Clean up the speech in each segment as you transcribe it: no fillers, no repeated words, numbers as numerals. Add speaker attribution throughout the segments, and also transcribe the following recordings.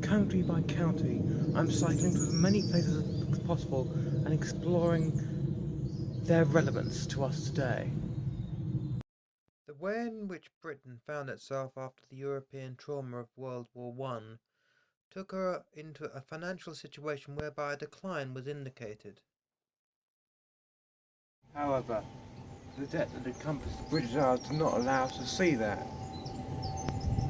Speaker 1: county by county. I'm cycling to as many places as possible and exploring their relevance to us today.
Speaker 2: The way in which Britain found itself after the European trauma of World War I took her into a financial situation whereby a decline was indicated.
Speaker 1: However, the debt that encompassed the British Isles did not allow us to see that.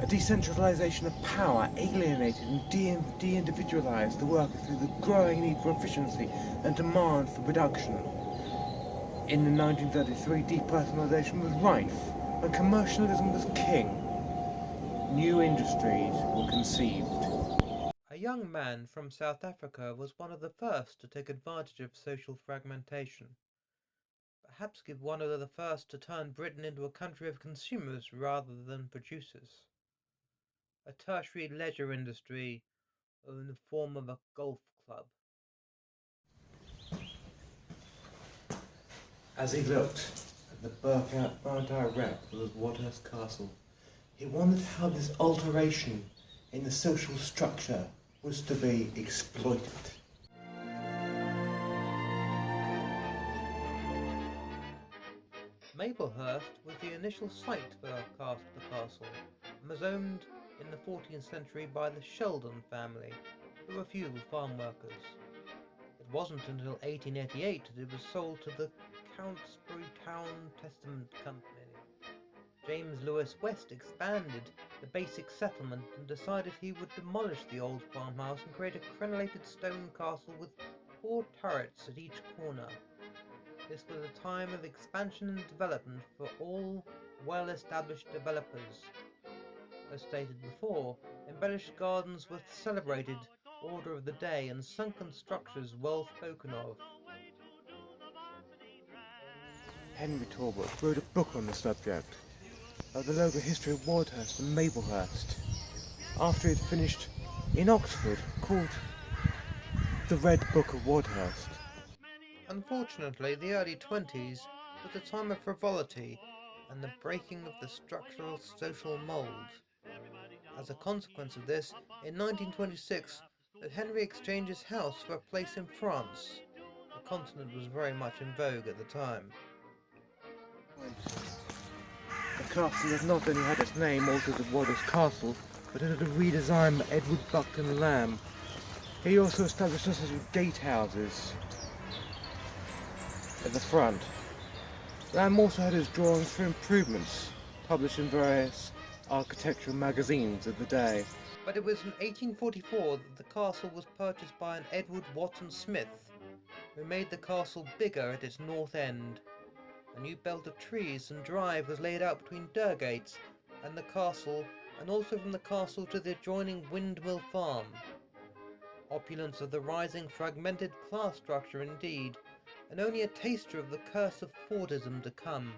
Speaker 1: A decentralisation of power alienated and de-individualised the worker through the growing need for efficiency and demand for production. In 1933, depersonalisation was rife, and commercialism was king. New industries were conceived.
Speaker 2: A young man from South Africa was one of the first to take advantage of social fragmentation, perhaps one of the first to turn Britain into a country of consumers rather than producers. A tertiary leisure industry in the form of a golf club.
Speaker 1: As he looked at the burnt out wreck that was Wadhurst Castle, he wondered how this alteration in the social structure was to be exploited.
Speaker 2: Maplehurst was the initial site for the castle and was owned in the 14th century by the Sheldon family, who were feudal farm workers. It wasn't until 1888 that it was sold to the Countsbury Town Testament Company. James Lewis West expanded the basic settlement and decided he would demolish the old farmhouse and create a crenellated stone castle with 4 turrets at each corner. This was a time of expansion and development for all well-established developers. As stated before, embellished gardens were celebrated order of the day and sunken structures well spoken of.
Speaker 1: Henry Talbot wrote a book on the subject of the local history of Wadhurst and Maplehurst after he had finished in Oxford, called The Red Book of Wadhurst.
Speaker 2: Unfortunately, the early 20s was a time of frivolity and the breaking of the structural social mould. As a consequence of this, in 1926, Henry exchanged his house for a place in France. The continent was very much in vogue at the time.
Speaker 1: The castle had not only had its name altered to Wadhurst Castle, but it had a redesign by Edward Buckton Lamb. He also established a set of gatehouses at the front. Lamb also had his drawings for improvements, published in various architectural magazines of the day.
Speaker 2: But it was in 1844 that the castle was purchased by an Edward Watson-Smyth, who made the castle bigger at its north end. A new belt of trees and drive was laid out between Durgates and the castle, and also from the castle to the adjoining Windmill Farm. Opulence of the rising fragmented class structure indeed, and only a taster of the curse of Fordism to come.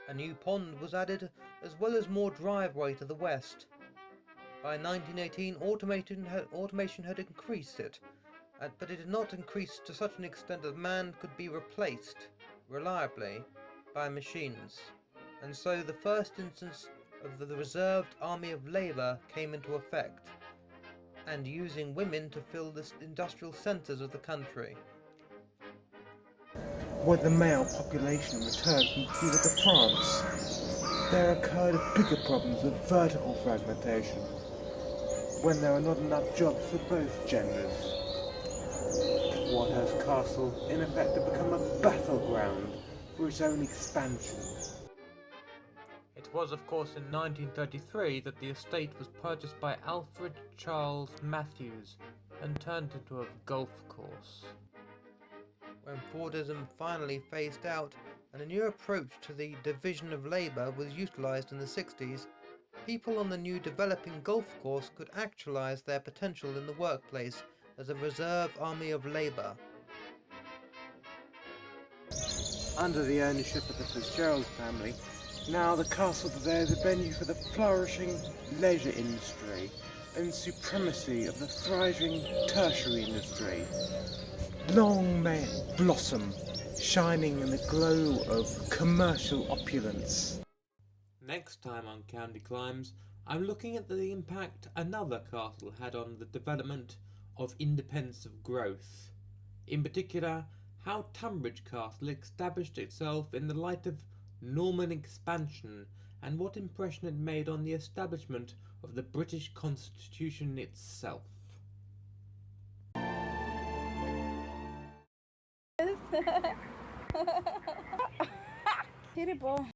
Speaker 2: A new pond was added, as well as more driveway to the west. By 1918, automation had increased it, but it had not increased to such an extent that man could be replaced reliably by machines, and so the first instance of the reserved army of labour came into effect, and using women to fill the industrial centres of the country.
Speaker 1: When the male population returned from Cuba to France, there occurred bigger problems of vertical fragmentation, when there were not enough jobs for both genders. Wadhurst Castle, in effect, had become a battleground for its own expansion.
Speaker 2: It was, of course, in 1933 that the estate was purchased by Alfred Charles Matthews and turned into a golf course. When Fordism finally phased out and a new approach to the division of labour was utilised in the 60s, people on the new developing golf course could actualise their potential in the workplace as a reserve army of labour.
Speaker 1: Under the ownership of the Fitzgerald family, now the castle today is a venue for the flourishing leisure industry and supremacy of the thriving tertiary industry. Long may it blossom, shining in the glow of commercial opulence.
Speaker 2: Next time on County Climbs,
Speaker 3: I'm looking at the impact another castle had on the development of independence of growth. In particular, how Tunbridge Castle established itself in the light of Norman expansion and what impression it made on the establishment of the British Constitution itself.
Speaker 4: Terrible.